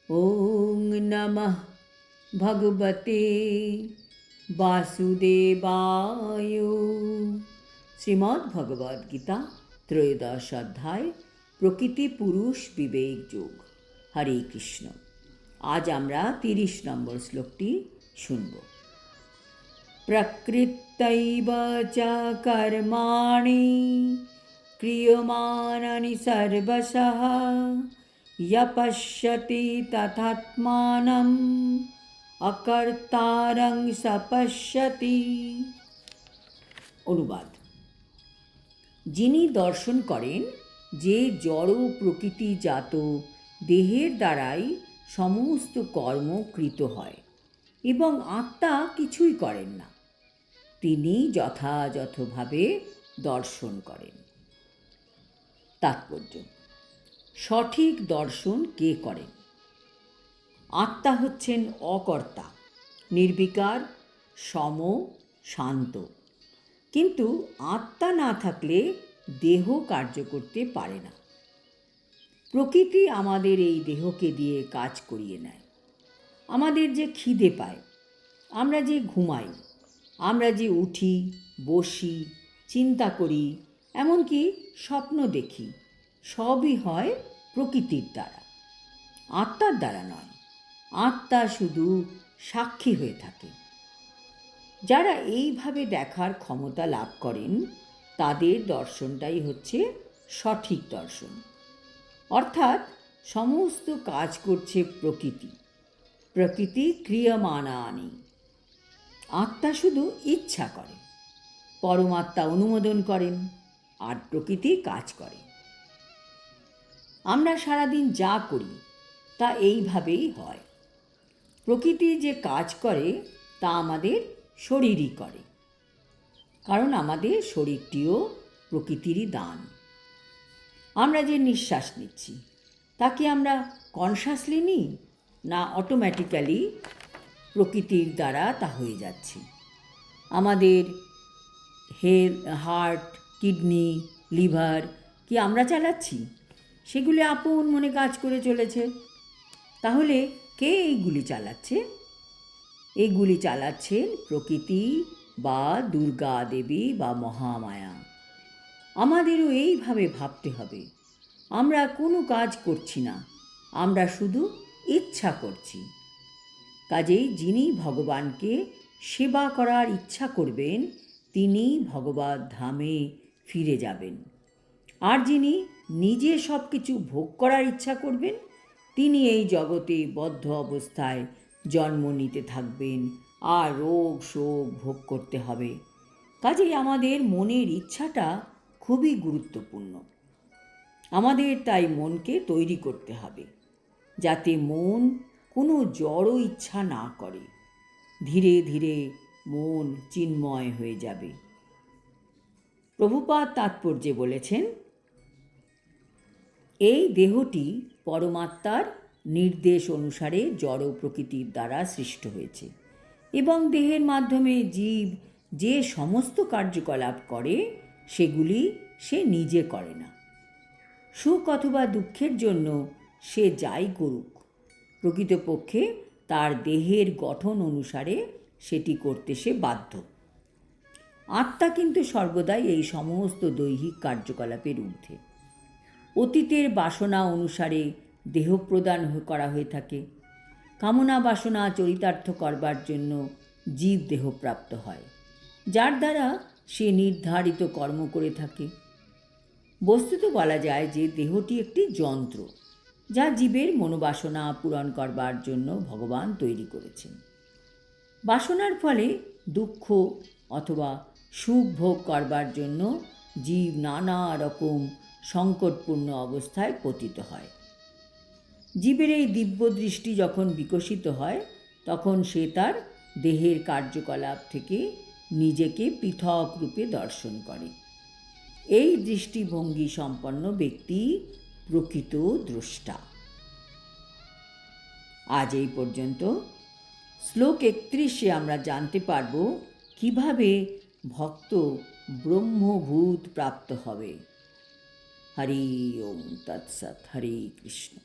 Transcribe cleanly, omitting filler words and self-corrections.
ওং নমঃ ভগবতে বাসুদেবায়। শ্রীমদ্ ভগবদ গীতা ত্রয়োদশ অধ্যায় প্রকৃতি পুরুষ বিবেক যোগ। হরে কৃষ্ণ। আজ আমরা 30 নম্বর শ্লোকটি শুনব। প্রকৃত্যৈব চ কর্মাণি ক্রিয়মাণানি সর্বশঃ য় পশ্যতি তথাত্মানম অকর্তারং স পশ্যতি। অনুবাদ: যিনি দর্শন করেন যে জড় প্রকৃতিজাত দেহের দ্বারাই সমস্ত কর্ম কৃত হয় এবং আত্মা কিছুই করেন না, তিনি যথাযথভাবে দর্শন করেন। তাৎপর্য: সঠিক দর্শন কে করেন? আত্মা হচ্ছেন অকর্তা, নির্বিকার, সম, শান্ত। কিন্তু আত্মা না থাকলে দেহ কার্য করতে পারে না। প্রকৃতি আমাদের এই দেহকে দিয়ে কাজ করিয়ে নেয়। আমাদের যে খিদে পায়, আমরা যে ঘুমাই, আমরা যে উঠি, বসি, চিন্তা করি, এমনকি স্বপ্ন দেখি, সবই হয় প্রকৃতির দ্বারা, আত্মার দ্বারা নয়। আত্মা শুধু সাক্ষী হয়ে থাকে। যারা এইভাবে দেখার ক্ষমতা লাভ করেন তাদের দর্শনটাই হচ্ছে সঠিক দর্শন। অর্থাৎ সমস্ত কাজ করছে প্রকৃতি, প্রকৃতি ক্রিয়মাণানি। আত্মা শুধু ইচ্ছা করে, পরমাত্মা অনুমোদন করেন, আর প্রকৃতি কাজ করে। আমরা সারাদিন যা করি তা এইভাবেই হয়। প্রকৃতি যে কাজ করে তা আমাদের শরীরই করে, কারণ আমাদের শরীরটিও প্রকৃতিরই দান। আমরা যে নিঃশ্বাস নিচ্ছি তা কি আমরা কনসাসলি নিই, না অটোমেটিক্যালি প্রকৃতির দ্বারা তা হয়ে যাচ্ছে? আমাদের হার্ট, কিডনি, লিভার কি আমরা চালাচ্ছি? সেগুলি আপন মনে কাজ করে চলেছে। তাহলে কে এইগুলি চালাচ্ছে? এইগুলি চালাচ্ছেন প্রকৃতি বা দুর্গা দেবী বা মহামায়া। আমাদেরও এইভাবে ভাবতে হবে, আমরা কোনো কাজ করছি না, আমরা শুধু ইচ্ছা করছি। কাজেই যিনি ভগবানকে সেবা করার ইচ্ছা করবেন তিনি ভগবদ ধামে ফিরে যাবেন, আর যিনি নিজে সব কিছু ভোগ করার ইচ্ছা করবেন তিনি এই জগতে বদ্ধ অবস্থায় জন্ম নিতে থাকবেন আর রোগ শোক ভোগ করতে হবে। কাজেই আমাদের মনের ইচ্ছাটা খুবই গুরুত্বপূর্ণ। আমাদের তাই মনকে তৈরি করতে হবে যাতে মন কোনো জড় ইচ্ছা না করে। ধীরে ধীরে মন চিন্ময় হয়ে যাবে। প্রভুপাদ তাৎপর্যে বলেছেন, এই দেহটি পরমাত্মার নির্দেশ অনুসারে জড় প্রকৃতির দ্বারা সৃষ্ট হয়েছে এবং দেহের মাধ্যমে জীব যে সমস্ত কার্যকলাপ করে সেগুলি সে নিজে করে না। সুখ অথবা দুঃখের জন্য সে যাই করুক, প্রকৃতপক্ষে তার দেহের গঠন অনুসারে সেটি করতে সে বাধ্য। আত্মা কিন্তু সর্বদাই এই সমস্ত দৈহিক কার্যকলাপের ঊর্ধ্বে। অতীতের বাসনা অনুসারে দেহ প্রদান করা হয়ে থাকে। কামনা বাসনা চরিতার্থ করবার জন্য জীব দেহপ্রাপ্ত হয়, যার দ্বারা সে নির্ধারিত কর্ম করে থাকে। বস্তুত বলা যায় যে দেহটি একটি যন্ত্র, যা জীবের মনোবাসনা পূরণ করবার জন্য ভগবান তৈরি করেছেন। বাসনার ফলে দুঃখ অথবা সুখ ভোগ করবার জন্য জীব নানা রকম সংকটপূর্ণ অবস্থায় পতিত হয়। জীবের এই দিব্য দৃষ্টি যখন বিকশিত হয় তখন সে তার দেহের কার্যকলাপ থেকে নিজেকে পৃথক রূপে দর্শন করে। এই দৃষ্টিভঙ্গি সম্পন্ন ব্যক্তি প্রকৃত দ্রষ্টা। আজ এই পর্যন্ত। শ্লোক 31-এ আমরা জানতে পারব কিভাবে ভক্ত ব্রহ্মভূত প্রাপ্ত হবে। হরি ওম তৎসৎ। হরে কৃষ্ণ।